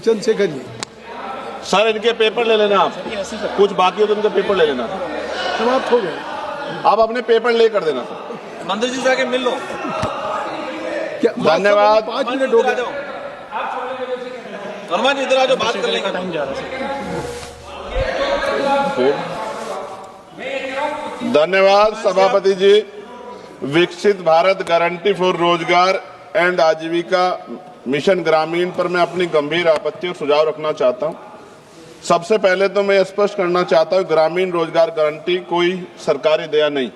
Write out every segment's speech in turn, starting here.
Chandrashekhar ji. Sir इनके paper ले लेना आप, कुछ बाकी हो तो इनके पेपर ले लेना। समाप्त हो गए। आप अपने पेपर ले कर देना सर। मंत्री जी से आके मिल लो। क्या धन्यवाद। 5 मिनट हो गए। हनुमान जी इधर आ जाओ, बात कर लेंगे। टाइम जा रहा है। धन्यवाद सभापति जी। विकसित भारत गारंटी फॉर रोजगार एंड आजीविका मिशन ग्रामीण पर मैं अपनी गंभीर आपत्ति और सुझाव रखना चाहता हूं। सबसे पहले तो मैं स्पष्ट करना चाहता हूं, ग्रामीण रोजगार गारंटी कोई सरकारी दया नहीं,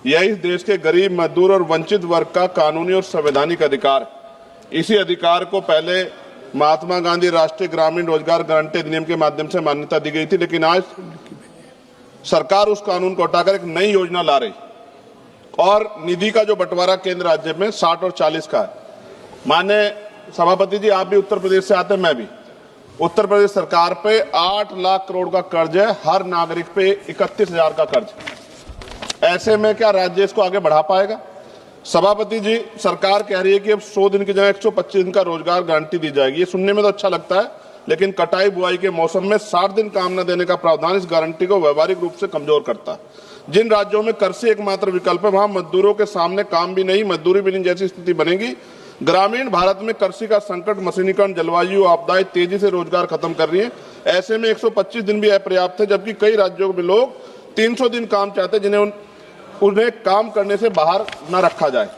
यह इस देश के गरीब, मजदूर और वंचित वर्ग का कानूनी और संवैधानिक अधिकार। इसी अधिकार को पहले महात्मा गांधी राष्ट्रीय ग्रामीण रोजगार गारंटी अधिनियम के माध्यम से मान्यता दी गई थी, लेकिन आज सरकार उस कानून को हटाकर एक नई योजना ला रही और निधि का जो बंटवारा केंद्र राज्य में 60 और 40 का है। माननीय सभापति जी, आप भी उत्तर प्रदेश से आते हैं, मैं भी। उत्तर प्रदेश सरकार पे 8 लाख करोड़ का कर्ज है, हर नागरिक पे 31,000 का कर्ज। ऐसे में क्या राज्य इसको आगे बढ़ा पाएगा? सभापति जी, सरकार कह रही है कि अब 100 दिन की जगह 125 दिन का रोजगार गारंटी दी जाएगी। ये सुनने में तो अच्छा लगता है, लेकिन कटाई बुआई के मौसम में 60 दिन काम न देने का प्रावधान इस गारंटी को व्यवहारिक रूप से कमजोर करता है। जिन राज्यों में कृषि एकमात्र विकल्प है, वहां मजदूरों के सामने काम भी नहीं, मजदूरी भी नहीं जैसी स्थिति बनेगी। ग्रामीण भारत में कृषि का संकट, मशीनीकरण, जलवायु आपदाएं तेजी से रोजगार खत्म कर रही है। ऐसे में 125 दिन भी अपर्याप्त है, जबकि कई राज्यों में लोग 300 दिन काम चाहते हैं, जिन्हें उन्हें काम करने से बाहर न रखा जाए।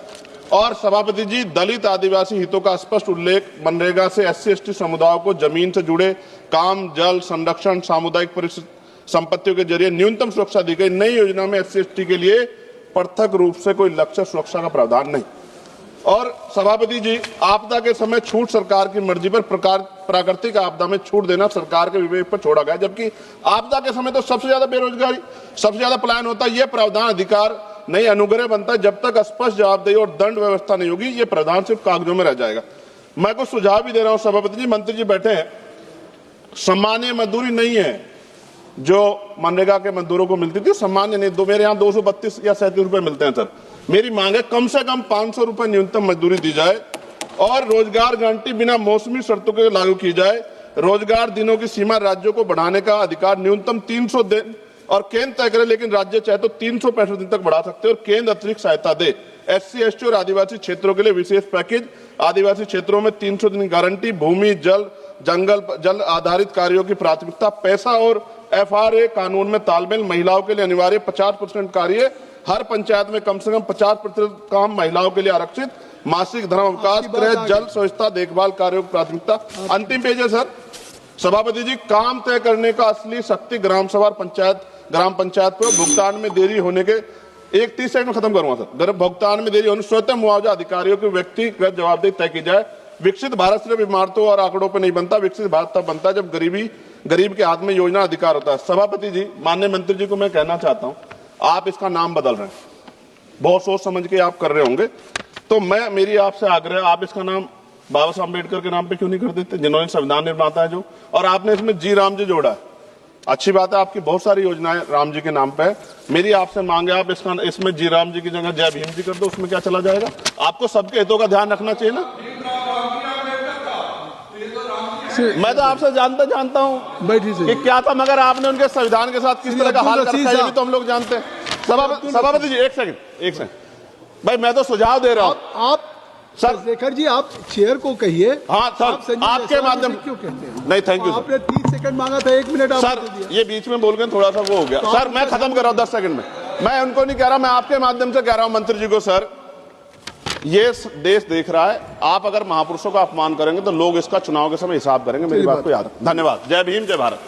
और सभापति जी, दलित आदिवासी हितों का स्पष्ट उल्लेख, मनरेगा से SC/ST समुदायों को जमीन से जुड़े काम, जल संरक्षण, सामुदायिक संपत्तियों के जरिए न्यूनतम सुरक्षा दी गई। नई योजना में SC/ST के लिए पृथक रूप से कोई लक्ष्य सुरक्षा का प्रावधान नहीं। और सभापति जी, आपदा के समय छूट सरकार की मर्जी पर, प्राकृतिक आपदा में छूट देना सरकार के विवेक पर छोड़ा गया, जबकि आपदा के समय तो सबसे ज्यादा बेरोजगारी, सबसे ज्यादा पलायन होता है। यह प्रावधान अधिकार नहीं, अनुग्रह बनता है। जब तक स्पष्ट जवाबदेही और दंड व्यवस्था नहीं होगी, ये प्रावधान सिर्फ कागजों में रह जाएगा। मैं कुछ सुझाव भी दे रहा हूं सभापति जी, मंत्री जी बैठे हैं। सामान्य मजदूरी नहीं है जो मनरेगा के मजदूरों को मिलती थी, सामान्य नहीं। मेरे यहाँ 232 या 37 रुपए मिलते हैं सर। मेरी मांग है कम से कम 500 रुपए न्यूनतम मजदूरी दी जाए और रोजगार गारंटी बिना मौसमी शर्तों के लागू की जाए। रोजगार दिनों की सीमा राज्यों को बढ़ाने का अधिकार न्यूनतम 300 दिन और केंद्र तय करे, लेकिन राज्य चाहे तो 365 दिन तक बढ़ा सकते हैं और केंद्र अतिरिक्त सहायता दे। SC/ST और आदिवासी क्षेत्रों के लिए विशेष पैकेज, आदिवासी क्षेत्रों में 300 दिन गारंटी, भूमि, जल, जल आधारित कार्यों की प्राथमिकता, पैसा और FRA कानून में तालमेल, महिलाओं के लिए अनिवार्य 50% कार्य, हर पंचायत में कम से कम 50% काम महिलाओं के लिए आरक्षित, मासिक धर्म अवकाश, गृह, जल, स्वच्छता, देखभाल कार्यों की प्राथमिकता। अंतिम पेज है सर। सभापति जी, काम तय करने का असली शक्ति ग्राम सभा, ग्राम पंचायत पर भुगतान में देरी होने के 30 सेकंड में खत्म करूंगा सर। भुगतान में देरी होने स्वतः मुआवजा अधिकारियों की व्यक्तिगत जवाबदेही तय की जाए। विकसित भारत सिर्फ इमारतों और आंकड़ों पर नहीं बनता, विकसित भारत तब बनता है जब गरीब के हाथ में योजना अधिकार होता है। सभापति जी, माननीय मंत्री जी को मैं कहना चाहता हूं, आप इसका नाम बदल रहे हैं, बहुत सोच समझ के आप कर रहे होंगे, तो मेरी आपसे आग्रह, आप इसका नाम बाबा साहब अम्बेडकर के नाम पे क्यों नहीं कर देते, जिन्होंने संविधान निर्माता है जो, और आपने इसमें जी राम जी जोड़ा है। अच्छी बात है, आपकी बहुत सारी योजनाएं राम जी के नाम पे है। मेरी आपसे मांग है, आप इसमें जी राम जी की जगह जय भीम जी कर दो, उसमें क्या चला जाएगा? आपको सबके हितों का ध्यान रखना चाहिए ना। मैं तो आपसे जानता हूं कि क्या था, मगर आपने उनके संविधान के साथ किस तरह का हाल कर रखा है, ये भी तो हम लोग जानते हैं। सभापति जी, एक सेकंड भाई, मैं तो सुझाव दे रहा हूं। आप सर शेखर जी, आप चेयर को कहिए। हाँ सर, आपके माध्यम क्यों कहते हैं? नहीं, थैंक यू। आपने 30 सेकंड मांगा था, 1 मिनट सर, ये बीच में बोल के थोड़ा सा वो हो गया। सर मैं खत्म कर रहा हूं 10 सेकंड में। मैं उनको नहीं कह रहा, मैं आपके माध्यम से कह रहा हूं मंत्री जी को, सर ये देश देख रहा है, आप अगर महापुरुषों का अपमान करेंगे तो लोग इसका चुनाव के समय हिसाब करेंगे। मेरी बात को याद। धन्यवाद। जय भीम, जय भारत।